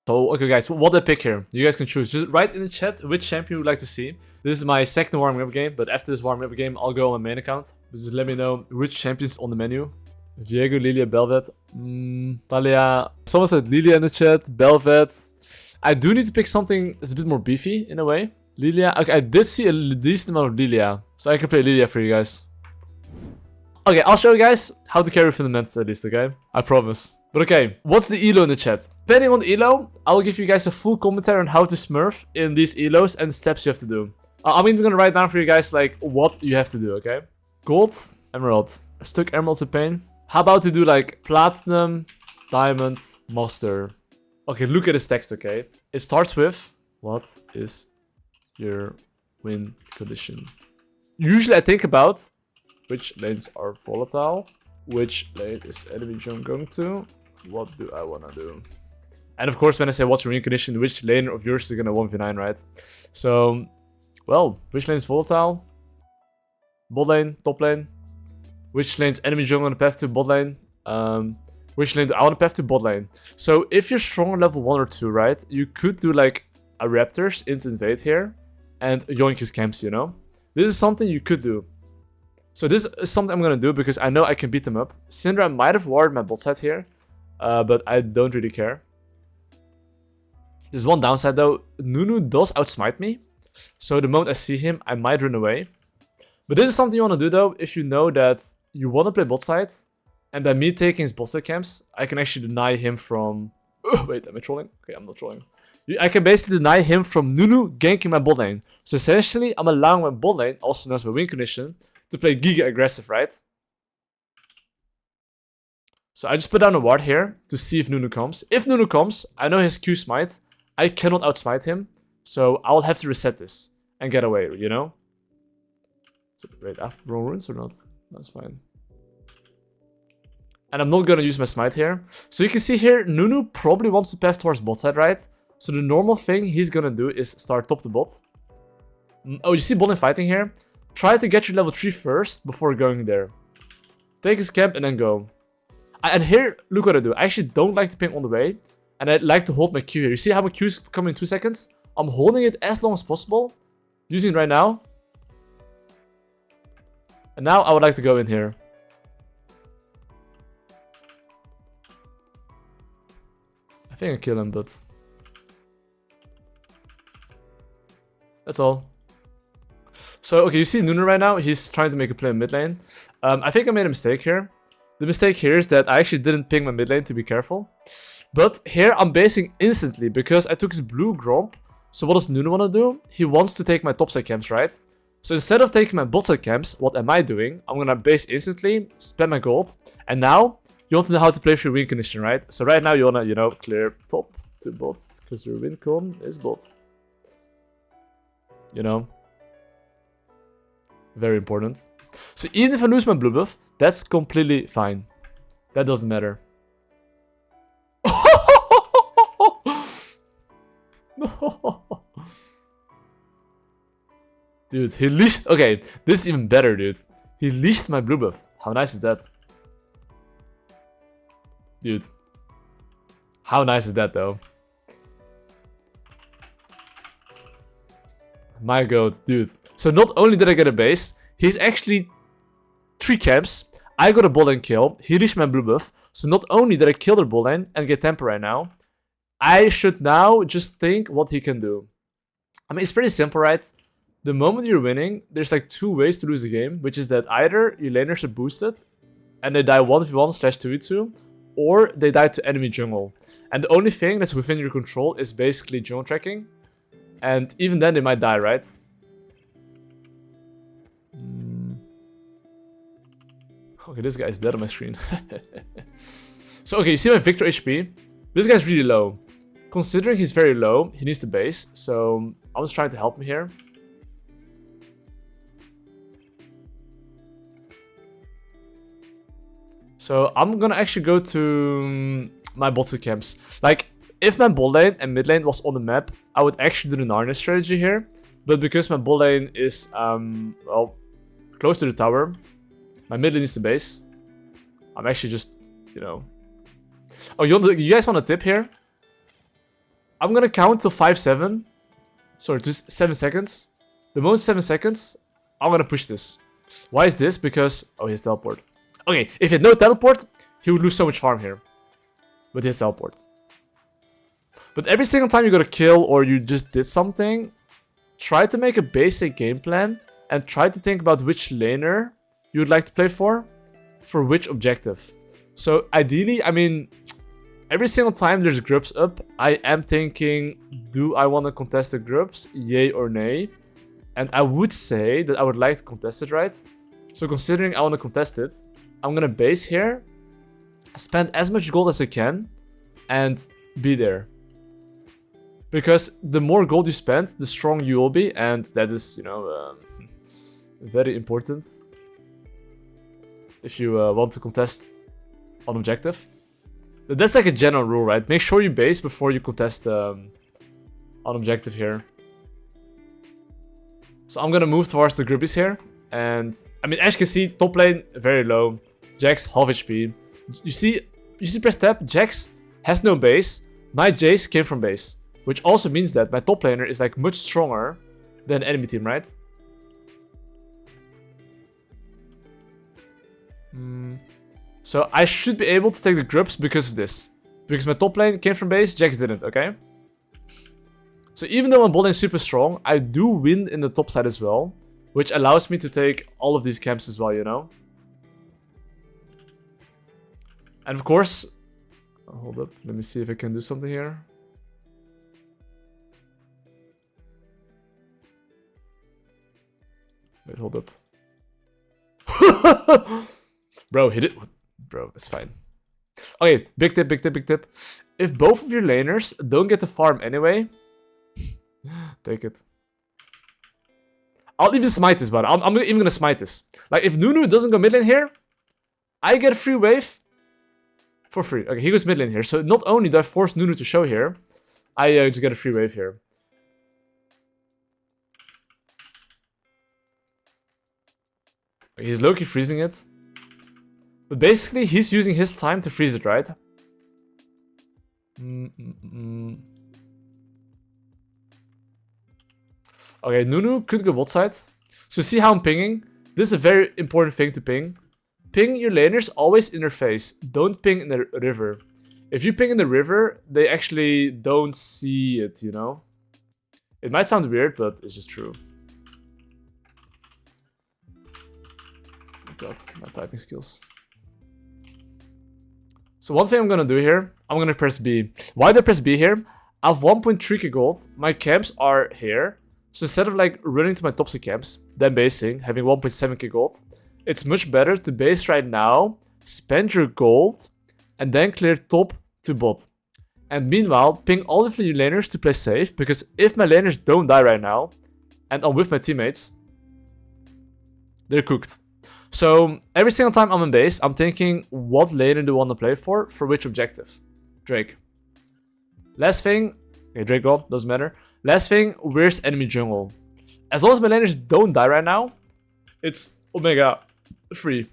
So, okay guys, what I pick here? You guys can choose. Just write in the chat which champion you would like to see. This is my second warming up game, but after this warming up game, I'll go on my main account. But just let me know which champions on the menu. Diego, Lilia, Belvet. Talia. Someone said Lilia in the chat. Belvet. I do need to pick something that's a bit more beefy in a way. Lilia. Okay, I did see a decent amount of Lilia. So I can play Lilia for you guys. Okay, I'll show you guys how to carry Fundementals at least, okay? I promise. But okay, what's the ELO in the chat? Depending on the ELO, I'll give you guys a full commentary on how to smurf in these ELOs and the steps you have to do. I'm even gonna write down for you guys like what you have to do, okay? Gold, emerald. Stuck emeralds in pain. How about to do like platinum, diamond, master? Okay, look at this text, okay? It starts with, what is your win condition? Usually I think about which lanes are volatile, which lane is enemy jump going to, what do I want to do? And of course, when I say what's your win condition, which lane of yours is going to 1v9, right? So, well, which lane is volatile? Bot lane, top lane. Which lane's enemy jungle on the path to bot lane? Which lane do I want to path to bot lane? So if you're strong on level 1 or 2, right? You could do like a Raptors into invade here and yoink his camps, you know? This is something you could do. So this is something I'm gonna do because I know I can beat them up. Syndra might have warded my bot side here, but I don't really care. There's one downside though. Nunu does outsmite me. So the moment I see him, I might run away. But this is something you want to do though, if you know that you want to play bot side, and by me taking his bot side camps, I can actually deny him from... wait, am I trolling? Okay, I'm not trolling. I can basically deny him from Nunu ganking my bot lane. So essentially, I'm allowing my bot lane, also known as my win condition, to play giga aggressive, right? So I just put down a ward here to see if Nunu comes. If Nunu comes, I know his Q smite. I cannot outsmite him. So I'll have to reset this and get away, you know? So, wait, I have wrong runes or not? That's fine. And I'm not gonna use my smite here. So you can see here, Nunu probably wants to pass towards bot side, right? So the normal thing he's gonna do is start top to bot. Oh, you see bot lane fighting here? Try to get your level 3 first before going there. Take his camp and then go. And here, look what I do. I actually don't like to ping on the way. And I like to hold my Q here. You see how my Q is coming in 2 seconds? I'm holding it as long as possible. Using it right now. And now I would like to go in here. I think I kill him, but... that's all. So, okay, you see Nunu right now, he's trying to make a play in mid lane. I think I made a mistake here. The mistake here is that I actually didn't ping my mid lane to be careful. But here I'm basing instantly because I took his blue Gromp. So what does Nunu want to do? He wants to take my top side camps, right? So instead of taking my bot side camps, what am I doing? I'm gonna base instantly, spend my gold. And now, you want to know how to play for your win condition, right? So right now you wanna, you know, clear top to bot because your win con is bot. You know? Very important. So even if I lose my blue buff, that's completely fine. That doesn't matter. Dude, he leashed... okay, this is even better, dude. He leashed my blue buff. How nice is that? Dude. How nice is that, though? My god, dude. So not only did I get a base, he's actually 3 camps. I got a bot lane kill. He leashed my blue buff. So not only did I kill their bot lane and get temper right now, I should now just think what he can do. I mean, it's pretty simple, right? The moment you're winning, there's like 2 ways to lose a game, which is that either your laners are boosted and they die 1v1/2v2, or they die to enemy jungle. And the only thing that's within your control is basically jungle tracking. And even then they might die, right? Okay, this guy is dead on my screen. So, okay, you see my Victor HP? This guy's really low. Considering he's very low, he needs the base. So, I'm just trying to help him here. So, I'm gonna actually go to my bot side camps. Like, if my bot lane and mid lane was on the map, I would actually do the Narnia strategy here. But because my bot lane is, well, close to the tower, my mid lane is the base. I'm actually just, you know... oh, you guys want a tip here? I'm gonna count till 5-7. Sorry, to 7 seconds. The moment 7 seconds, I'm gonna push this. Why is this? Because... Oh, he has teleport. Okay, if he had no teleport, he would lose so much farm here. But he has teleport. But every single time you got a kill or you just did something, try to make a basic game plan and try to think about which laner you would like to play for which objective. So ideally, I mean, every single time there's groups up, I am thinking, do I want to contest the groups? Yay or nay? And I would say that I would like to contest it, right? So considering I want to contest it, I'm going to base here, spend as much gold as I can, and be there. Because the more gold you spend, the stronger you will be, and that is, you know, very important if you want to contest on objective. But that's like a general rule, right? Make sure you base before you contest on objective here. So I'm gonna move towards the groupies here, and I mean, as you can see, top lane very low, Jax half HP. You see press tab, Jax has no base. My Jace came from base, which also means that my top laner is like much stronger than the enemy team, right? So I should be able to take the groups because of this. Because my top lane came from base, Jax didn't, okay? So even though my bot lane is super strong, I do win in the top side as well. Which allows me to take all of these camps as well, you know? And of course... Hold up, let me see if I can do something here. Wait, hold up. Bro, hit it. Bro, it's fine. Okay, big tip, big tip, big tip. If both of your laners don't get the farm anyway, take it. I'll even smite this, but I'm even gonna smite this. Like, if Nunu doesn't go mid lane here, I get a free wave for free. Okay, he goes mid lane here. So not only do I force Nunu to show here, I just get a free wave here. He's low-key freezing it. But basically, he's using his time to freeze it, right? Okay, Nunu could go bot side. So see how I'm pinging? This is a very important thing to ping. Ping your laners always in their face. Don't ping in the river. If you ping in the river, they actually don't see it, you know? It might sound weird, but it's just true. Oh god, my typing skills. So one thing I'm gonna do here, I'm gonna press B. Why do I press B here? I have 1.3k gold. My camps are here. So instead of like running to my top 6 camps, then basing, having 1.7k gold, it's much better to base right now, spend your gold, and then clear top to bot. And meanwhile, ping all of your laners to play safe, because if my laners don't die right now, and I'm with my teammates, they're cooked. So every single time I'm in base, I'm thinking, what laner do I want to play for which objective? Drake. Last thing, okay, Drake gone, doesn't matter. Last thing, where's enemy jungle? As long as my laners don't die right now, it's Omega free.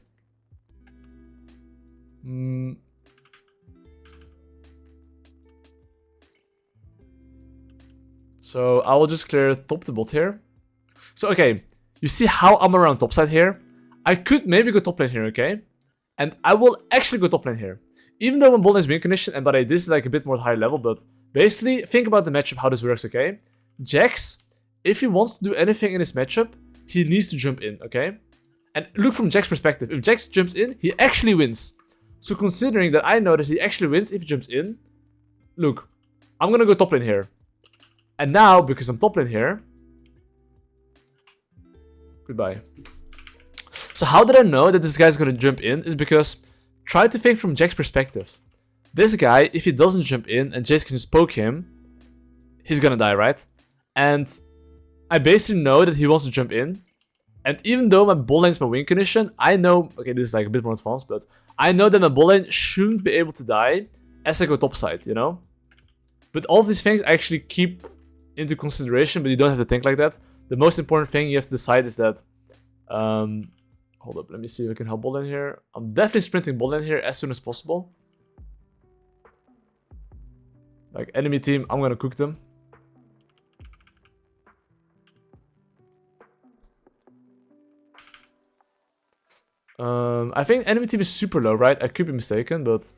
So I will just clear top to bot here. So okay, you see how I'm around top side here? I could maybe go top lane here, okay? And I will actually go top lane here. Even though my bot lane is win condition, and this is like a bit more high level, but basically, think about the matchup, how this works, okay? Jax, if he wants to do anything in this matchup, he needs to jump in, okay? And look from Jax's perspective. If Jax jumps in, he actually wins. So considering that I know that he actually wins if he jumps in, look, I'm gonna go top lane here. And now, because I'm top lane here, goodbye. So how did I know that this guy's gonna jump in? Is because, try to think from Jax's perspective. This guy, if he doesn't jump in and Jace can just poke him, he's gonna die, right? And I basically know that he wants to jump in. And even though my bot lane is my win condition, I know, okay, this is like a bit more advanced, but I know that my bot lane shouldn't be able to die as I go top side, you know? But all of these things I actually keep into consideration, but you don't have to think like that. The most important thing you have to decide is that, hold up, let me see if I can help bot lane here. I'm definitely sprinting bot lane here as soon as possible. Like, enemy team, I'm gonna cook them. I think enemy team is super low, right? I could be mistaken, but...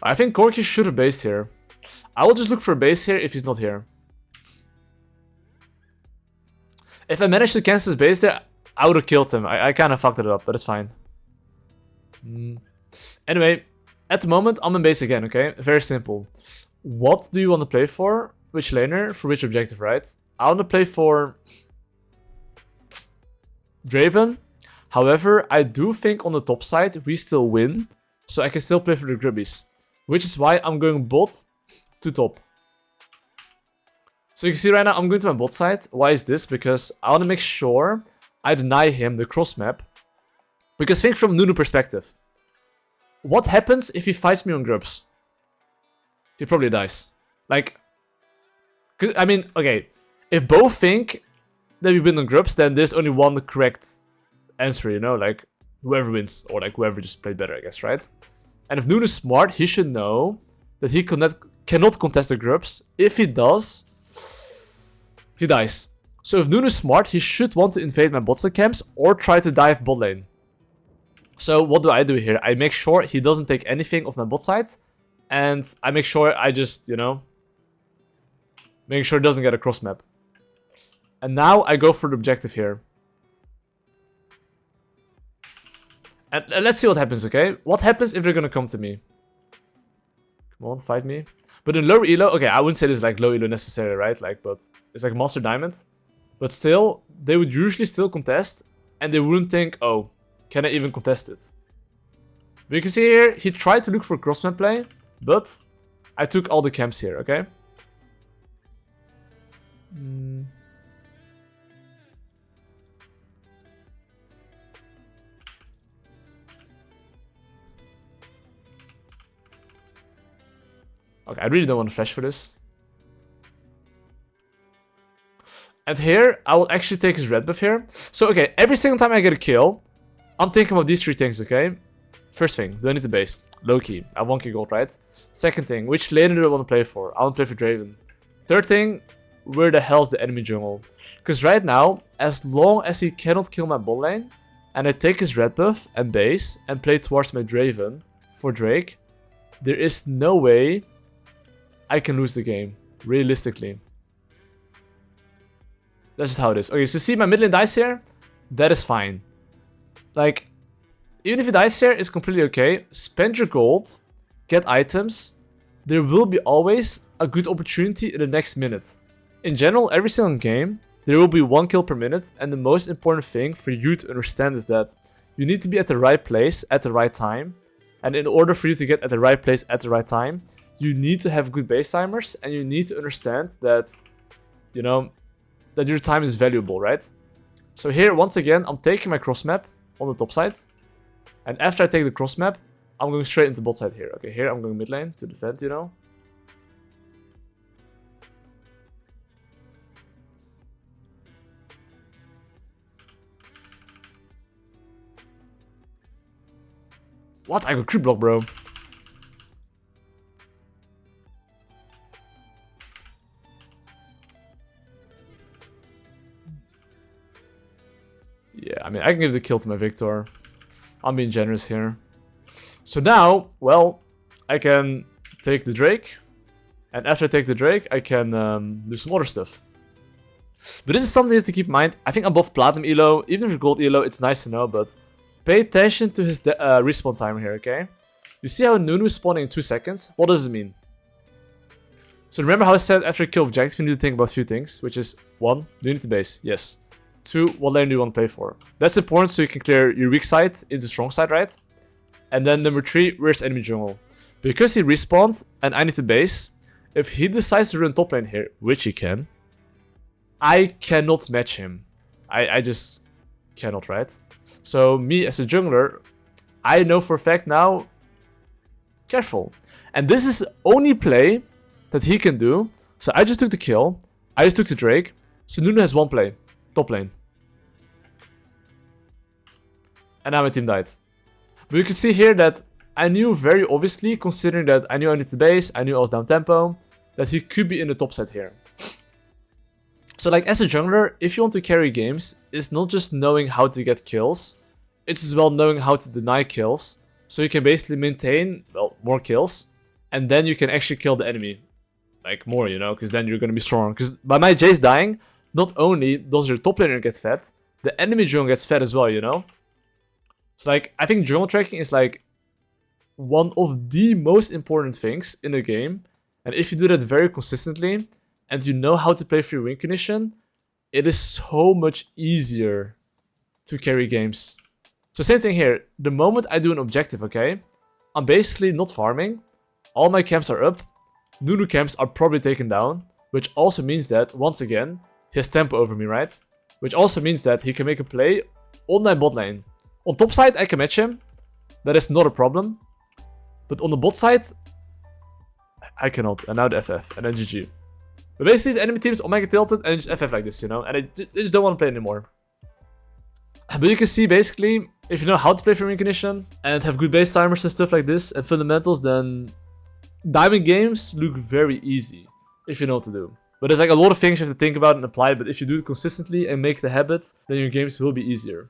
I think Corky should have based here. I will just look for a base here if he's not here. If I managed to cancel his base there, I would have killed him. I kind of fucked it up, but it's fine. Anyway, at the moment, I'm in base again, okay? Very simple. What do you want to play for? Which laner? For which objective, right? I want to play for Draven. However, I do think on the top side, we still win. So I can still play for the Grubbies. Which is why I'm going bot to top. So you can see right now, I'm going to my bot side. Why is this? Because I want to make sure I deny him the cross map. Because think from Nunu perspective. What happens if he fights me on Grubs? He probably dies. Like, I mean, okay. If both think that we win on Grubs, then there's only one correct answer, you know? Like, whoever wins. Or like, whoever just played better, I guess, right? And if Nunu's smart, he should know that he cannot contest the Grubs. If he does, he dies. So if Nunu's smart, he should want to invade my bot side camps or try to dive bot lane. So what do I do here? I make sure he doesn't take anything off my bot side. And I make sure I just, you know, make sure he doesn't get a cross map. And now I go for the objective here. And let's see what happens, okay? What happens if they're gonna come to me? Come on, fight me. But in low elo, okay, I wouldn't say this is like low elo necessarily, right? Like, but it's like Master Diamond. But still, they would usually still contest. And they wouldn't think, oh, can I even contest it? But you can see here, he tried to look for crossmap play. But I took all the camps here, okay? Okay, I really don't want to flash for this. And here, I will actually take his red buff here. So, okay, every single time I get a kill, I'm thinking about these three things, okay? First thing, do I need the base? Low key, I have 1k gold, right? Second thing, which laner do I want to play for? I want to play for Draven. Third thing, where the hell's the enemy jungle? Because right now, as long as he cannot kill my bot lane, and I take his red buff and base, and play towards my Draven for Drake, there is no way I can lose the game, realistically. That's just how it is. Okay, so see my mid lane dies here? That is fine. Like, even if he dies here, it's completely okay. Spend your gold, get items. There will be always a good opportunity in the next minute. In general, every single game, there will be 1 kill per minute. And the most important thing for you to understand is that you need to be at the right place at the right time. And in order for you to get at the right place at the right time, you need to have good base timers. And you need to understand that, you know, that your time is valuable, right? So here, once again, I'm taking my cross map on the top side. And after I take the cross map, I'm going straight into bot side here. Okay, here I'm going mid lane to defend, you know. What? I got creep block, bro. Yeah, I mean, I can give the kill to my Victor. I'm being generous here. So now, well, I can take the Drake. And after I take the Drake, I can do some other stuff. But this is something you have to keep in mind. I think above Platinum ELO, even if you're Gold ELO, it's nice to know. But pay attention to his respawn timer here, okay? You see how Nunu is spawning in 2 seconds? What does it mean? So remember how I said after a kill objective, you need to think about a few things. Which is, 1, do you need the base? Yes. 2, what lane do you want to play for? That's important so you can clear your weak side into strong side, right? And then number 3, where's enemy jungle? Because he respawned and I need the base, if he decides to run top lane here, which he can, I cannot match him. I just cannot, right? So me as a jungler, I know for a fact now, careful. And this is the only play that he can do. So I just took the kill, I just took the Drake, so Nunu has 1 play, top lane. And now my team died. But you can see here that I knew very obviously, considering that I knew I needed the base, I knew I was down tempo, that he could be in the top side here. So like as a jungler, if you want to carry games, it's not just knowing how to get kills, it's as well knowing how to deny kills, so you can basically maintain, well, more kills, and then you can actually kill the enemy. Like more, you know, because then you're going to be strong. Because by my Jace dying, not only does your top laner get fed, the enemy jungle gets fed as well, you know? So like, I think jungle tracking is like one of the most important things in the game. And if you do that very consistently, and you know how to play free win condition, it is so much easier to carry games. So same thing here. The moment I do an objective, okay, I'm basically not farming. All my camps are up. Nunu camps are probably taken down, which also means that, once again, he has tempo over me, right? Which also means that he can make a play on my bot lane. On top side, I can match him. That is not a problem. But on the bot side, I cannot. And now the FF, and then GG. But basically, the enemy team is omega tilted and just FF like this, you know? And they just don't want to play anymore. But you can see, basically, if you know how to play free win condition and have good base timers and stuff like this and fundamentals, then diamond games look very easy if you know what to do. But there's like a lot of things you have to think about and apply, but if you do it consistently and make the habit, then your games will be easier.